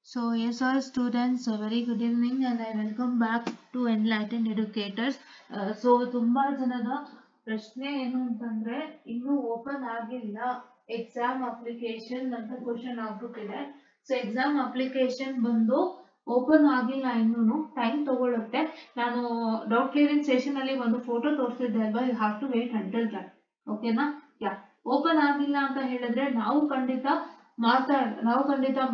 So yes, all students, a very good evening and I welcome back to Enlightened Educators. So ತುಂಬಾ ಜನದ ಪ್ರಶ್ನೆ ಏನು ಅಂತಂದ್ರೆ ಇನ್ನೂ ಓಪನ್ ಆಗಿಲ್ಲ ಎಕ್ಸಾಮ್ ಅಪ್ಲಿಕೇಶನ್ ಅಂತ ಕ್ವಶನ್ ಆಗ್ಬಿಟ್ಟಿದೆ. ಸೊ ಎಕ್ಸಾಮ್ ಅಪ್ಲಿಕೇಶನ್ ಬಂದು ಓಪನ್ ಆಗಿಲ್ಲ, ಇನ್ನೂ ಟೈಮ್ ತಗೊಳುತ್ತೆ. ನಾನು ಡೌಟ್ ಕ್ಲಿಯರಿಂಗ್ ಸೆಷನ್ ಅಲ್ಲಿ ಒಂದು ಫೋಟೋ ತೋರಿಸಿದ್ದೆ ಅಲ್ವಾ, you have to wait until that. ಓಕೆನಾ? ಯಾ, ಓಪನ್ ಆಗಿಲ್ಲ ಅಂತ ಹೇಳಿದ್ರೆ ನಾವು ಖಂಡಿತ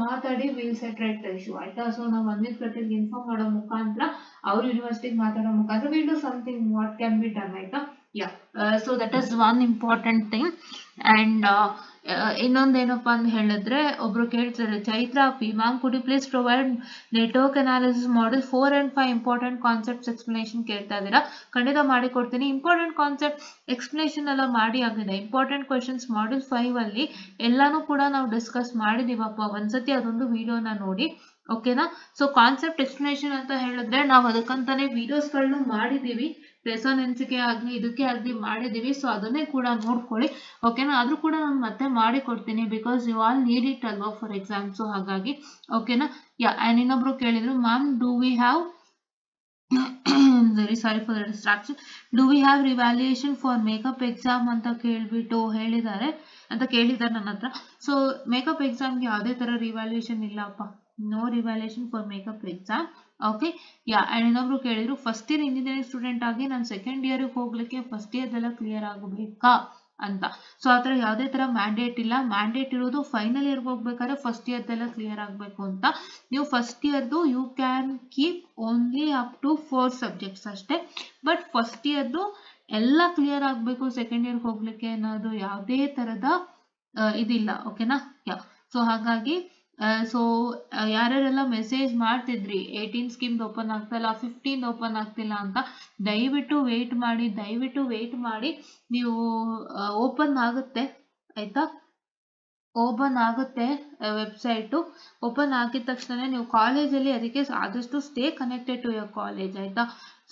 ಮಾತಾಡಿ ವಿಲ್ ಸೆಟ್ ರೈಟ್ ಇಶ್ಯೂ ಆಯ್ತಾ. ಸೊ ನಾವು ಅನ್ವಿತ್ ಪಟೇಲ್ ಇನ್ಫಾರ್ಮ್ ಮಾಡೋ ಮುಖಾಂತರ ಅವ್ರ ಯೂನಿವರ್ಸಿಟಿಗೆ ಮಾತಾಡೋ ಮುಖಾಂತರ will do something what can be done ಆಯ್ತಾ. Yeah, so that is one important thing. And ಇನ್ನೊಂದೇನಪ್ಪ ಅಂತ ಹೇಳಿದ್ರೆ, ಒಬ್ರು ಕೇಳ್ತಾರೆ, Chaitra P ma'am could you please provide network analysis model 4 and 5 important concepts explanation ಕೇಳ್ತಾ ಇದ್ದೀರಾ. ಖಂಡಿತ ಮಾಡಿ ಕೊಡ್ತೀನಿ. ಇಂಪಾರ್ಟೆಂಟ್ ಕಾನ್ಸೆಪ್ಟ್ ಎಕ್ಸ್ಪ್ಲನೇಷನ್ ಎಲ್ಲ ಮಾಡಿ ಆಗಿದೆ. ಇಂಪಾರ್ಟೆಂಟ್ ಕ್ವೆಶನ್ಸ್ ಮಾಡ್ಯೂಲ್ 5 ಅಲ್ಲಿ ಎಲ್ಲಾನು ಕೂಡ ನಾವು ಡಿಸ್ಕಸ್ ಮಾಡಿದೀವಪ್ಪ. ಒಂದ್ಸತಿ ಅದೊಂದು ವಿಡಿಯೋನ ನೋಡಿ, ಓಕೆನಾ. ಸೊ ಕಾನ್ಸೆಪ್ಟ್ ಎಕ್ಸ್ಪ್ಲನೇಷನ್ ಅಂತ ಹೇಳಿದ್ರೆ ನಾವು ಅದಕ್ಕಂತಾನೆ ವಿಡಿಯೋಸ್ಗಳನ್ನು ಮಾಡಿದೀವಿ, ರೆಸೋನೆನ್ಸ್ಗೆ ಆಗಲಿ ಇದಕ್ಕೆ ಆಗಲಿ ಮಾಡಿದೀವಿ. ಸೊ ಅದನ್ನೇ ಕೂಡ ನೋಡ್ಕೊಳ್ಳಿ, ಓಕೆನಾ. ಆದ್ರೂ ಕೂಡ ನಾನು ಮತ್ತೆ ಮಾಡಿ ಕೊಡ್ತೀನಿ, because you all need it ಅಲ್ವಾ ಫಾರ್ ಎಕ್ಸಾಮ್. ಸೊ ಹಾಗಾಗಿ ಓಕೆನಾ. ಯಾ, ಅಂಡ್ ಇನ್ನೊಬ್ರು ಕೇಳಿದ್ರು, ma'am do we have very sorry for the distraction, do we have revaluation for makeup exam ಅಂತ ಕೇಳಿದ್ದಾರೆ ನನ್ನ ಹತ್ರ. ಸೊ ಮೇಕಪ್ ಎಕ್ಸಾಮ್ಗೆ ಯಾವುದೇ ತರ ರಿವ್ಯಾಲ್ಯೂಯೇಷನ್ ಇಲ್ಲಪ್ಪ, no revaluation for makeup exam. Okay. Yeah, and ಇನ್ನೊಬ್ರು ಕೇಳಿದ್ರು, ಫಸ್ಟ್ ಇಯರ್ ಇಂಜಿನಿಯರಿಂಗ್ ಸ್ಟೂಡೆಂಟ್ ಆಗಿ ನಾನು ಸೆಕೆಂಡ್ ಇಯರ್ಗೆ ಹೋಗ್ಲಿಕ್ಕೆ ಫಸ್ಟ್ ಇಯರ್ದೆಲ್ಲ ಕ್ಲಿಯರ್ ಆಗಬೇಕಾ ಅಂತ. ಸೊ ಆ ಥರ ಯಾವುದೇ ಥರ ಮ್ಯಾಂಡೇಟ್ ಇಲ್ಲ. ಮ್ಯಾಂಡೇಟ್ ಇರೋದು ಫೈನಲ್ ಇಯರ್ಗೆ ಹೋಗ್ಬೇಕಾದ್ರೆ ಫಸ್ಟ್ ಇಯರ್ದೆಲ್ಲ ಕ್ಲಿಯರ್ ಆಗಬೇಕು ಅಂತ. ನೀವು ಫಸ್ಟ್ ಇಯರ್ದು you can keep only up to 4 subjects ಅಷ್ಟೇ. ಬಟ್ ಫಸ್ಟ್ ಇಯರ್ದು ಎಲ್ಲ ಕ್ಲಿಯರ್ ಆಗಬೇಕು ಸೆಕೆಂಡ್ ಇಯರ್ಗೆ ಹೋಗ್ಲಿಕ್ಕೆ ಅನ್ನೋದು ಯಾವುದೇ ಥರದ ಇದಿಲ್ಲ, ಓಕೆನಾ. ಯಾ, ಸೊ ಹಾಗಾಗಿ ಯಾರ್ಯಾರೆಲ್ಲ ಮೆಸೇಜ್ ಮಾಡ್ತಿದ್ರಿ 18 ಸ್ಕೀಮ್ ಓಪನ್ ಆಗ್ತಿಲ್ಲ, 15 ಓಪನ್ ಆಗ್ತಿಲ್ಲ ಅಂತ, ದಯವಿಟ್ಟು ವೇಟ್ ಮಾಡಿ. ನೀವು ಓಪನ್ ಆಗುತ್ತೆ ಆಯ್ತಾ, ಓಪನ್ ಆಗುತ್ತೆ ವೆಬ್ಸೈಟು. ಓಪನ್ ಆಗಿದ ತಕ್ಷಣ ನೀವು ಕಾಲೇಜಲ್ಲಿ ಅದಕ್ಕೆ ಆದಷ್ಟು stay connected to your college ಆಯ್ತಾ.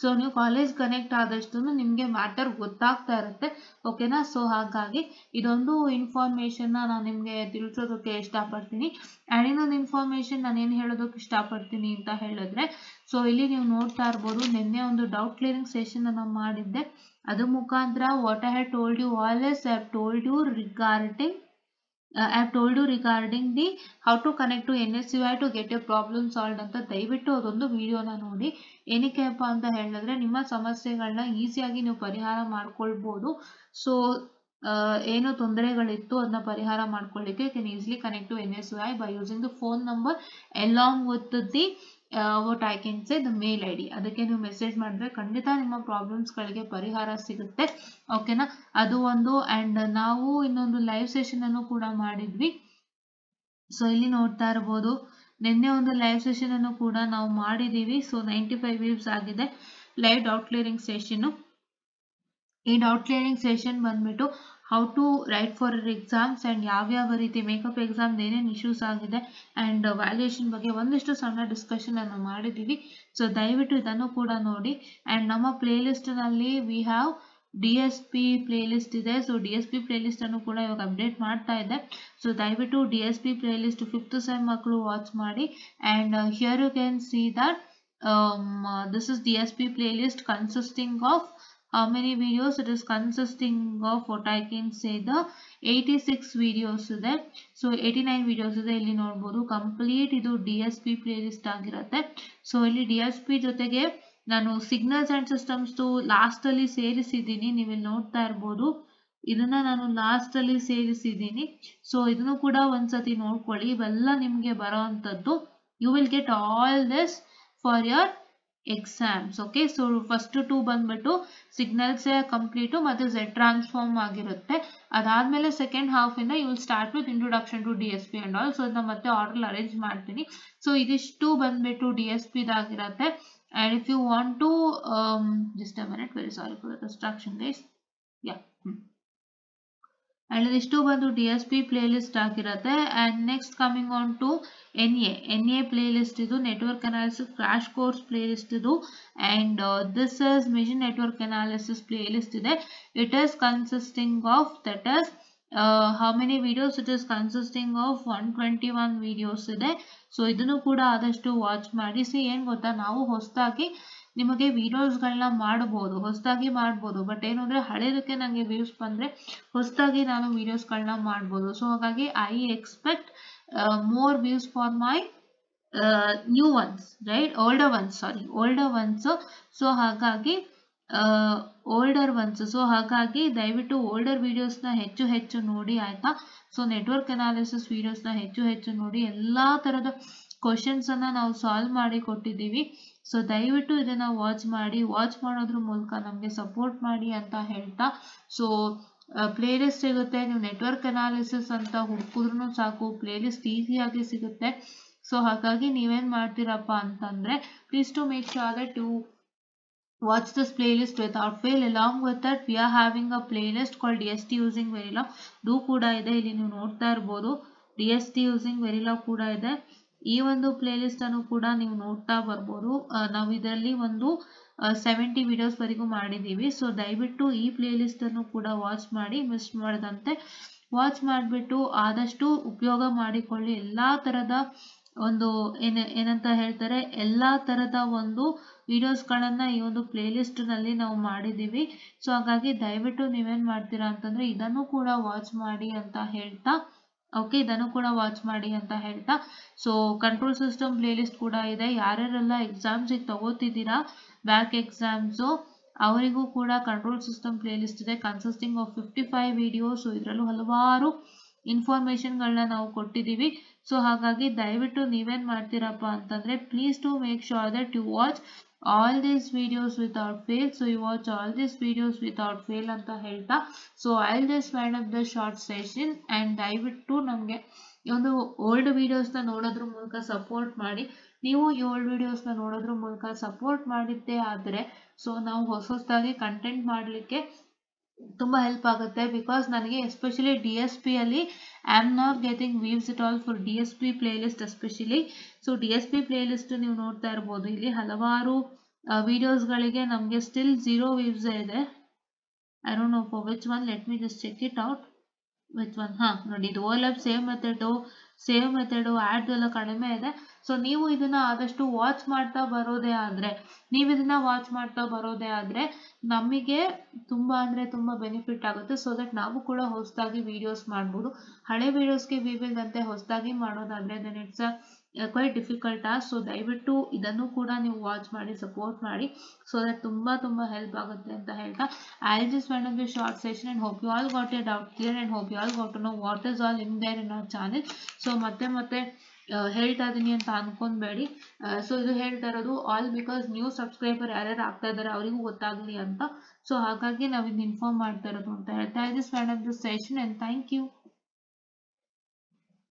ಸೊ ನೀವು ಕಾಲೇಜ್ ಕನೆಕ್ಟ್ ಆದಷ್ಟು ನಿಮಗೆ ಮ್ಯಾಟರ್ ಗೊತ್ತಾಗ್ತಾ ಇರುತ್ತೆ, ಓಕೆನಾ. ಸೊ ಹಾಗಾಗಿ ಇದೊಂದು ಇನ್ಫಾರ್ಮೇಶನ್ ನಾನು ನಿಮಗೆ ತಿಳಿಸೋದಕ್ಕೆ ಇಷ್ಟಪಡ್ತೀನಿ. ಆ್ಯಂಡ್ ಇನ್ನೊಂದು ಇನ್ಫಾರ್ಮೇಶನ್ ನಾನು ಏನು ಹೇಳೋದಕ್ಕೆ ಇಷ್ಟಪಡ್ತೀನಿ ಅಂತ ಹೇಳಿದ್ರೆ, ಸೊ ಇಲ್ಲಿ ನೀವು ನೋಡ್ತಾ ಇರ್ಬೋದು, ನಿನ್ನೆ ಒಂದು ಡೌಟ್ ಕ್ಲಿಯರಿಂಗ್ ಸೆಷನ್ ಅನ್ನು ಮಾಡಿದ್ದೆ. ಅದ್ರ ಮುಖಾಂತರ what I have told you always I have told you regarding the how to connect to NSUI to get a problem solve ಅಂತ. ದಯವಿಟ್ಟು ಅದೊಂದು ವಿಡಿಯೋನ ನೋಡಿ. ಏನಕ್ಕೆಪ್ಪ ಅಂತ ಹೇಳಿದ್ರೆ, ನಿಮ್ಮ ಸಮಸ್ಯೆಗಳನ್ನ ಈಸಿಯಾಗಿ ನೀವು ಪರಿಹಾರ ಮಾಡ್ಕೊಳ್ಬೋದು. ಸೊ ಏನು ತೊಂದರೆಗಳಿತ್ತು ಅದನ್ನ ಪರಿಹಾರ ಮಾಡ್ಕೊಳ್ಳಿಕ್ಕೆ can easily connect to NSUI by using the phone number along with the what I can say the mail ID. ಅದಕ್ಕೆ ನೀವು ಮೆಸೇಜ್ ಮಾಡಿದ್ರೆ ಖಂಡಿತ ನಿಮ್ಮ ಪ್ರಾಬ್ಲಮ್ಸ್ಗಳಿಗೆ ಪರಿಹಾರ ಸಿಗುತ್ತೆ, ಓಕೆನಾ. ಅದು ಒಂದು. ಆ್ಯಂಡ್ ನಾವು ಇನ್ನೊಂದು ಲೈವ್ ಸೆಷನ್ ಅನ್ನು ಕೂಡ ಮಾಡಿದ್ವಿ. ಸೊ ಇಲ್ಲಿ ನೋಡ್ತಾ ಇರ್ಬೋದು, ನಿನ್ನೆ ಒಂದು ಲೈವ್ ಸೆಷನ್ ಅನ್ನು ಕೂಡ ನಾವು ಮಾಡಿದೀವಿ. ಸೊ 95 ವ್ಯೂಸ್ ಆಗಿದೆ ಲೈವ್ ಡೌಟ್ ಕ್ಲಿಯರಿಂಗ್ ಸೆಷನ್. ಈ ಡೌಟ್ ಕ್ಲಿಯರಿಂಗ್ ಸೆಷನ್ ಬಂದ್ಬಿಟ್ಟು how to write for exams and ಯಾವ್ಯಾವ ರೀತಿ ಮೇಕಪ್ ಎಕ್ಸಾಮ್ ಏನೇನು ಇಶ್ಯೂಸ್ ಆಗಿದೆ ಆ್ಯಂಡ್ ವ್ಯಾಲ್ಯೂಯೇಷನ್ ಬಗ್ಗೆ ಒಂದಿಷ್ಟು ಸಣ್ಣ ಡಿಸ್ಕಷನ್ ಅನ್ನು ಮಾಡಿದ್ದೀವಿ. ಸೊ ದಯವಿಟ್ಟು ಇದನ್ನು ಕೂಡ ನೋಡಿ. ಆ್ಯಂಡ್ ನಮ್ಮ ಪ್ಲೇಲಿಸ್ಟ್ನಲ್ಲಿ ವಿ ಹ್ಯಾವ್ DSP ಪ್ಲೇಲಿಸ್ಟ್ ಇದೆ. ಸೊ DSP ಪ್ಲೇಲಿಸ್ಟ್ ಅನ್ನು ಕೂಡ ಇವಾಗ ಅಪ್ಡೇಟ್ ಮಾಡ್ತಾ ಇದೆ. ಸೊ ದಯವಿಟ್ಟು DSP ಪ್ಲೇಲಿಸ್ಟ್ 5th ಸೆಮ್ ಮಕ್ಕಳು ವಾಚ್ ಮಾಡಿ. And here you can see that this is DSP playlist consisting of how many videos? It is consisting of what I can say the 86 videos ಇದೆ. So 89 videos ಇದೆ, ಇಲ್ಲಿ ನೋಡ್ಬೋದು. Complete ಇದು DSP playlist ಆಗಿರುತ್ತೆ. So ಇಲ್ಲಿ DSP ಜೊತೆಗೆ ನಾನು signals and systems last ಅಲ್ಲಿ ಸೇರಿಸಿದ್ದೀನಿ, ನೀವು ಇಲ್ಲಿ ನೋಡ್ತಾ ಇರ್ಬೋದು. ಇದನ್ನ ನಾನು ಲಾಸ್ಟ್ ಅಲ್ಲಿ ಸೇರಿಸಿದ್ದೀನಿ. ಸೊ ಇದನ್ನು ಕೂಡ ಒಂದ್ಸತಿ ನೋಡ್ಕೊಳ್ಳಿ, ಇವೆಲ್ಲ ನಿಮ್ಗೆ ಬರೋ ಅಂಥದ್ದು. You will get all this for your exams, okay. So first 2 ಬಂದ್ಬಿಟ್ಟು ಸಿಗ್ನಲ್ಸ್ ಕಂಪ್ಲೀಟು ಮತ್ತೆ Z ಟ್ರಾನ್ಸ್ಫಾರ್ಮ್ ಆಗಿರುತ್ತೆ. ಅದಾದ್ಮೇಲೆ ಸೆಕೆಂಡ್ ಹಾಫ್ ಇಂದ you will start with introduction to DSP and all. So ಇದನ್ನ ಮತ್ತೆ ಆರ್ಡರ್ ಅರೇಂಜ್ ಮಾಡ್ತೀನಿ. ಸೊ ಇದಿಷ್ಟು ಬಂದ್ಬಿಟ್ಟು DSP ದಾಗಿರುತ್ತೆ. And if you want to just a minute, very sorry for the distraction guys. Yeah, and ಇದಿಷ್ಟು ಬಂದು DSP playlist ಆಗಿರುತ್ತೆ. and next coming on to NA playlist, ಇದು network analysis crash course playlist ಇದು. and this is mission network analysis playlist ಇದೆ. it is consisting of that is how many videos? It is consisting of 121 videos ಇದೆ. So ಇದನ್ನು ಕೂಡ ಆದಷ್ಟು watch ಮಾಡಿ. C ಏನು ಗೊತ್ತಾ, ನಾವು ಹೊಸದಾಗಿ ನಿಮಗೆ ವಿಡಿಯೋಸ್ಗಳನ್ನ ಮಾಡ್ಬೋದು, ಬಟ್ ಏನು ಅಂದರೆ ಹಳೇದಕ್ಕೆ ನನಗೆ ವ್ಯೂಸ್ ಬಂದರೆ ಹೊಸದಾಗಿ ನಾನು ವಿಡಿಯೋಸ್ಗಳನ್ನ ಮಾಡ್ಬೋದು. ಸೊ ಹಾಗಾಗಿ I expect more views for my new ones, right? older ones. So ಹಾಗಾಗಿ ಓಲ್ಡರ್ ಒನ್ಸ್. ಸೊ ಹಾಗಾಗಿ ದಯವಿಟ್ಟು ಓಲ್ಡರ್ ವಿಡಿಯೋಸ್ನ ಹೆಚ್ಚು ನೋಡಿ, ಆಯ್ತಾ? ಸೊ ನೆಟ್ವರ್ಕ್ ಅನಾಲಿಸಿಸ್ ವಿಡಿಯೋಸ್ನ ಹೆಚ್ಚು ನೋಡಿ. ಎಲ್ಲ ಥರದ ಕ್ವಶನ್ಸನ್ನು ನಾವು ಸಾಲ್ವ್ ಮಾಡಿ ಕೊಟ್ಟಿದ್ದೀವಿ. ಸೊ ದಯವಿಟ್ಟು ಇದನ್ನು ವಾಚ್ ಮಾಡೋದ್ರ ಮೂಲಕ ನಮಗೆ ಸಪೋರ್ಟ್ ಮಾಡಿ ಅಂತ ಹೇಳ್ತಾ, ಸೊ ಪ್ಲೇಲಿಸ್ಟ್ ಸಿಗುತ್ತೆ. ನೀವು ನೆಟ್ವರ್ಕ್ ಅನಾಲಿಸಿಸ್ ಅಂತ ಹುಡುಕಿದ್ರೂ ಸಾಕು, ಪ್ಲೇಲಿಸ್ಟ್ ಈಸಿಯಾಗಿ ಸಿಗುತ್ತೆ. ಸೊ ಹಾಗಾಗಿ ನೀವೇನು ಮಾಡ್ತೀರಪ್ಪ ಅಂತಂದರೆ, please to make sure that you watch this playlist without fail. Along with that, we are having a playlist called DST using Verilog. do ಕೂಡ ಇದೆ, ಇಲ್ಲಿ ನೀವು ನೋಡ್ತಾ ಇರ್ಬೋದು. DST using Verilog ಕೂಡ ಇದೆ. ಈ ಒಂದು ಪ್ಲೇಲಿಸ್ಟ್ ಅನ್ನು ಕೂಡ ನೀವು ನೋಡ್ತಾ ಬರ್ಬೋದು. ನಾವು ಇದರಲ್ಲಿ ಒಂದು 70 ವಿಡಿಯೋಸ್ ವರೆಗೂ ಮಾಡಿದ್ದೀವಿ. ಸೊ ದಯವಿಟ್ಟು ಈ ಪ್ಲೇಲಿಸ್ಟ್ ಅನ್ನು ಕೂಡ ವಾಚ್ ಮಾಡಿ, ಮಿಸ್ ಮಾಡದಂತೆ ವಾಚ್ ಮಾಡಿಬಿಟ್ಟು ಆದಷ್ಟು ಉಪಯೋಗ ಮಾಡಿಕೊಳ್ಳಿ. ಎಲ್ಲ ಥರದ ಒಂದು ಏನಂತ ಹೇಳ್ತಾರೆ, ಎಲ್ಲ ಥರದ ಒಂದು ವಿಡಿಯೋಸ್ಗಳನ್ನು ಈ ಒಂದು ಪ್ಲೇಲಿಸ್ಟ್ನಲ್ಲಿ ನಾವು ಮಾಡಿದ್ದೀವಿ. ಸೊ ಹಾಗಾಗಿ ದಯವಿಟ್ಟು ನೀವೇನು ಮಾಡ್ತೀರಾ ಅಂತಂದರೆ ಇದನ್ನು ಕೂಡ ವಾಚ್ ಮಾಡಿ ಅಂತ ಹೇಳ್ತಾ, ಸೊ ಕಂಟ್ರೋಲ್ ಸಿಸ್ಟಮ್ ಪ್ಲೇಲಿಸ್ಟ್ ಕೂಡ ಇದೆ. ಯಾರ್ಯಾರೆಲ್ಲ ಎಕ್ಸಾಮ್ಸಿಗೆ ತಗೋತಿದ್ದೀರಾ, ಬ್ಯಾಕ್ ಎಕ್ಸಾಮ್ಸು, ಅವರಿಗೂ ಕೂಡ ಕಂಟ್ರೋಲ್ ಸಿಸ್ಟಮ್ ಪ್ಲೇಲಿಸ್ಟ್ ಇದೆ, ಕನ್ಸಿಸ್ಟಿಂಗ್ ಆಫ್ 55 ವಿಡಿಯೋಸ್. ಇದರಲ್ಲೂ ಹಲವಾರು ಇನ್ಫಾರ್ಮೇಷನ್ಗಳನ್ನ ನಾವು ಕೊಟ್ಟಿದ್ದೀವಿ. ಸೊ ಹಾಗಾಗಿ ದಯವಿಟ್ಟು ನೀವೇನು ಮಾಡ್ತೀರಪ್ಪ ಅಂತಂದರೆ, please to make sure that you watch all these videos without fail. So you watch all these videos without fail ಅಂತ ಹೇಳ್ತಾ, so I'll just wind up the short session. and ದಯವಿಟ್ಟು ನಮಗೆ ಈ ಒಂದು ಓಲ್ಡ್ ವಿಡಿಯೋಸ್ನ ನೋಡೋದ್ರ ಮೂಲಕ ಸಪೋರ್ಟ್ ಮಾಡಿ. ನೀವು ಈ ಓಲ್ಡ್ ವಿಡಿಯೋಸ್ನ ನೋಡೋದ್ರ ಮೂಲಕ ಸಪೋರ್ಟ್ ಮಾಡಿದ್ದೇ ಆದರೆ, ಸೊ ನಾವು ಹೊಸದಾಗಿ ಕಂಟೆಂಟ್ ಮಾಡಲಿಕ್ಕೆ ತುಂಬ ಹೆಲ್ಪ್ ಆಗುತ್ತೆ. ಬಿಕಾಸ್ ನನಗೆ ಎಸ್ಪೆಷಲಿ DSP ಅಲ್ಲಿ I am not getting views it all for DSP playlist especially. So DSP playlist ನೀವು ನೋಡ್ತಾ ಇರ್ಬೋದು, ಇಲ್ಲಿ ಹಲವಾರು ವಿಡಿಯೋಸ್ಗಳಿಗೆ ನಮಗೆ ಸ್ಟಿಲ್ 0 ವ್ಯೂಸ್ ಇದೆ. I don't know for which one, let me just check it out. Which one? ನೋಡಿ, ಇದು ಓಲಪ್ ಸೇವ್ ಮೆಥಡು ಆ್ಯಡ್ ಎಲ್ಲ ಕಡಿಮೆ ಇದೆ. ಸೊ ನೀವು ಇದನ್ನ ಆದಷ್ಟು ವಾಚ್ ಮಾಡ್ತಾ ಬರೋದೇ ಆದರೆ ನಮಗೆ ತುಂಬ ಅಂದರೆ ತುಂಬ ಬೆನಿಫಿಟ್ ಆಗುತ್ತೆ. ಸೊ ದಟ್ ನಾವು ಕೂಡ ಹೊಸದಾಗಿ ವಿಡಿಯೋಸ್ ಮಾಡ್ಬೋದು. ಹಳೆ ವಿಡಿಯೋಸ್ಗೆ ಬೀಳ್ದಂತೆ ಹೊಸದಾಗಿ ಮಾಡೋದಾದರೆ then it's quite difficult task. So ದಯವಿಟ್ಟು ಇದನ್ನು ಕೂಡ ನೀವು ವಾಚ್ ಮಾಡಿ, ಸಪೋರ್ಟ್ ಮಾಡಿ, ಸೊ ದಟ್ ತುಂಬ ಹೆಲ್ಪ್ ಆಗುತ್ತೆ ಅಂತ ಹೇಳ್ತಾ, I just want the short session and hope you all got a doubt clear and hope you all got to know what is all in there in our channel. So ಮತ್ತೆ ಹೇಳ್ತಾ ಇದ್ದೀನಿ ಅಂತ ಅನ್ಕೊಂಬೇಡಿ. So ಇದು ಹೇಳ್ತಾ ಇರೋದು all because new subscriber ಯಾರ್ಯಾರು ಆಗ್ತಾ ಇದ್ದಾರೆ ಅವರಿಗೂ ಗೊತ್ತಾಗಲಿ ಅಂತ. ಸೊ ಹಾಗಾಗಿ ನಾವು ಇದು ಇನ್ಫಾರ್ಮ್ ಮಾಡ್ತಾ ಇರೋದು ಅಂತ ಹೇಳ್ತಾ, I just want the session and thank you.